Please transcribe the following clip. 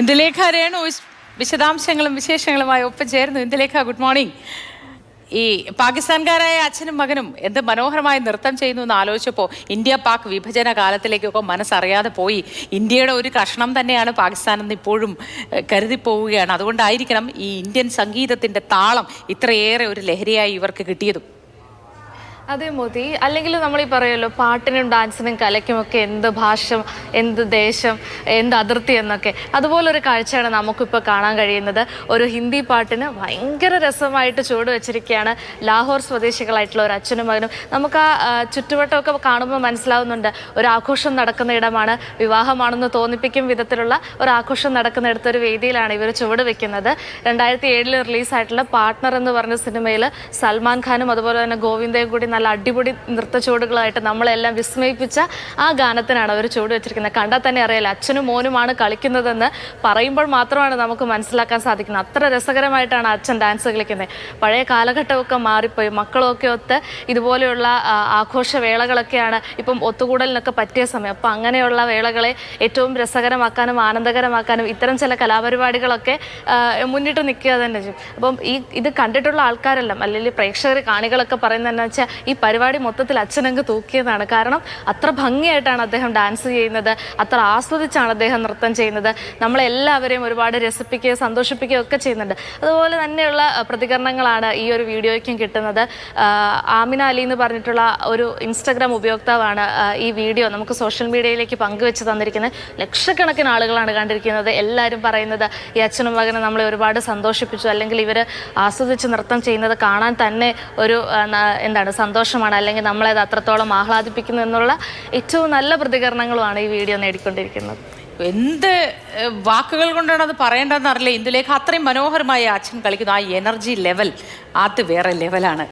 ഇന്ദുലേഖ രേണു വിശദാംശങ്ങളും വിശേഷങ്ങളുമായി ഒപ്പം ചേർന്നു. Indulekha, good morning. ഈ പാകിസ്ഥാൻകാരായ അച്ഛനും മകനും എന്ത് മനോഹരമായി നൃത്തം ചെയ്യുന്നു എന്ന് ആലോചിച്ചപ്പോൾ ഇന്ത്യ പാക് വിഭജന കാലത്തിലേക്കൊക്കെ മനസ്സറിയാതെ പോയി. ഇന്ത്യയുടെ ഒരു കഷ്ണം തന്നെയാണ് പാകിസ്ഥാൻ എന്ന് ഇപ്പോഴും കരുതിപ്പോവുകയാണ്. അതുകൊണ്ടായിരിക്കണം ഈ ഇന്ത്യൻ സംഗീതത്തിന്റെ താളം ഇത്രയേറെ ഒരു ലഹരിയായി ഇവർക്ക് കിട്ടിയതും. അതെ മോദി, അല്ലെങ്കിൽ നമ്മൾ ഈ പറയുമല്ലോ പാട്ടിനും ഡാൻസിനും കലയ്ക്കുമൊക്കെ എന്ത് ഭാഷ, എന്ത് ദേശം, എന്ത് അതിർത്തി എന്നൊക്കെ, അതുപോലൊരു കാഴ്ചയാണ് നമുക്കിപ്പോൾ കാണാൻ കഴിയുന്നത്. ഒരു ഹിന്ദി പാട്ടിന് ഭയങ്കര രസമായിട്ട് ചുവട് വെച്ചിരിക്കുകയാണ് ലാഹോർ സ്വദേശികളായിട്ടുള്ള ഒരു അച്ഛനും മകനും. നമുക്ക് ആ ചുറ്റുവട്ടമൊക്കെ കാണുമ്പോൾ മനസ്സിലാവുന്നുണ്ട്, ഒരു ആഘോഷം നടക്കുന്ന ഇടമാണ്, വിവാഹമാണെന്ന് തോന്നിപ്പിക്കും വിധത്തിലുള്ള ഒരു ആഘോഷം നടക്കുന്നിടത്ത് ഒരു വേദിയിലാണ് ഇവർ ചുവട് വെക്കുന്നത്. 2007 റിലീസായിട്ടുള്ള പാർട്ട്ണർ എന്ന് പറഞ്ഞ സിനിമയിൽ സൽമാൻ ഖാനും അതുപോലെ തന്നെ ഗോവിന്ദയും കൂടി നല്ല അടിപൊളി നൃത്ത ചുവടുകളായിട്ട് നമ്മളെല്ലാം വിസ്മയിപ്പിച്ച ആ ഗാനത്തിനാണ് അവർ ചുവട് വെച്ചിരിക്കുന്നത്. കണ്ടാൽ തന്നെ അറിയാലോ അച്ഛനും മോനുമാണ് കളിക്കുന്നതെന്ന് പറയുമ്പോൾ മാത്രമാണ് നമുക്ക് മനസ്സിലാക്കാൻ സാധിക്കുന്നത്. അത്ര രസകരമായിട്ടാണ് അച്ഛൻ ഡാൻസ് കളിക്കുന്നത്. പഴയ കാലഘട്ടമൊക്കെ മാറിപ്പോയി. മക്കളൊക്കെ ഒത്ത് ഇതുപോലെയുള്ള ആഘോഷവേളകളൊക്കെയാണ് ഇപ്പം ഒത്തുകൂടലിനൊക്കെ പറ്റിയ സമയം. അപ്പം അങ്ങനെയുള്ള വേളകളെ ഏറ്റവും രസകരമാക്കാനും ആനന്ദകരമാക്കാനും ഇത്തരം ചില കലാപരിപാടികളൊക്കെ മുന്നിട്ട് നിൽക്കുക തന്നെ ചെയ്യും. അപ്പം ഇത് കണ്ടിട്ടുള്ള ആൾക്കാരെല്ലാം അല്ലെങ്കിൽ പ്രേക്ഷകർ കാണികളൊക്കെ പറയുന്നതെന്ന് വെച്ചാൽ ഈ പരിപാടി മൊത്തത്തിൽ അച്ഛനങ്ങ് തൂക്കിയതാണ്. കാരണം അത്ര ഭംഗിയായിട്ടാണ് അദ്ദേഹം ഡാൻസ് ചെയ്യുന്നത്, അത്ര ആസ്വദിച്ചാണ് അദ്ദേഹം നൃത്തം ചെയ്യുന്നത്. നമ്മളെല്ലാവരെയും ഒരുപാട് രസിപ്പിക്കുകയും സന്തോഷിപ്പിക്കുകയും ഒക്കെ ചെയ്യുന്നുണ്ട്. അതുപോലെ തന്നെയുള്ള പ്രതികരണങ്ങളാണ് ഈ ഒരു വീഡിയോയ്ക്കും കിട്ടുന്നത്. ആമിന അലി എന്ന് പറഞ്ഞിട്ടുള്ള ഒരു ഇൻസ്റ്റഗ്രാം ഉപയോക്താവാണ് ഈ വീഡിയോ നമുക്ക് സോഷ്യൽ മീഡിയയിലേക്ക് പങ്കുവെച്ച് തന്നിരിക്കുന്നത്. ലക്ഷക്കണക്കിന് ആളുകളാണ് കണ്ടിരിക്കുന്നത്. എല്ലാവരും പറയുന്നത് ഈ അച്ഛനും മകനും നമ്മളെ ഒരുപാട് സന്തോഷിപ്പിച്ചു, അല്ലെങ്കിൽ ഇവർ ആസ്വദിച്ച് നൃത്തം ചെയ്യുന്നത് കാണാൻ തന്നെ ഒരു സന്തോഷമാണ്, അല്ലെങ്കിൽ നമ്മളത് അത്രത്തോളം ആഹ്ലാദിപ്പിക്കുന്നു എന്നുള്ള ഏറ്റവും നല്ല പ്രതികരണങ്ങളുമാണ് ഈ വീഡിയോ നേടിക്കൊണ്ടിരിക്കുന്നത്. എന്ത് വാക്കുകൾ കൊണ്ടാണ് അത് പറയേണ്ടതെന്ന് അറിയില്ല. ഇന്ദുലേഖ, അത്രയും മനോഹരമായി അച്ഛൻ കളിക്കുന്നു. ആ എനർജി ലെവൽ അത് വേറെ ലെവലാണ്.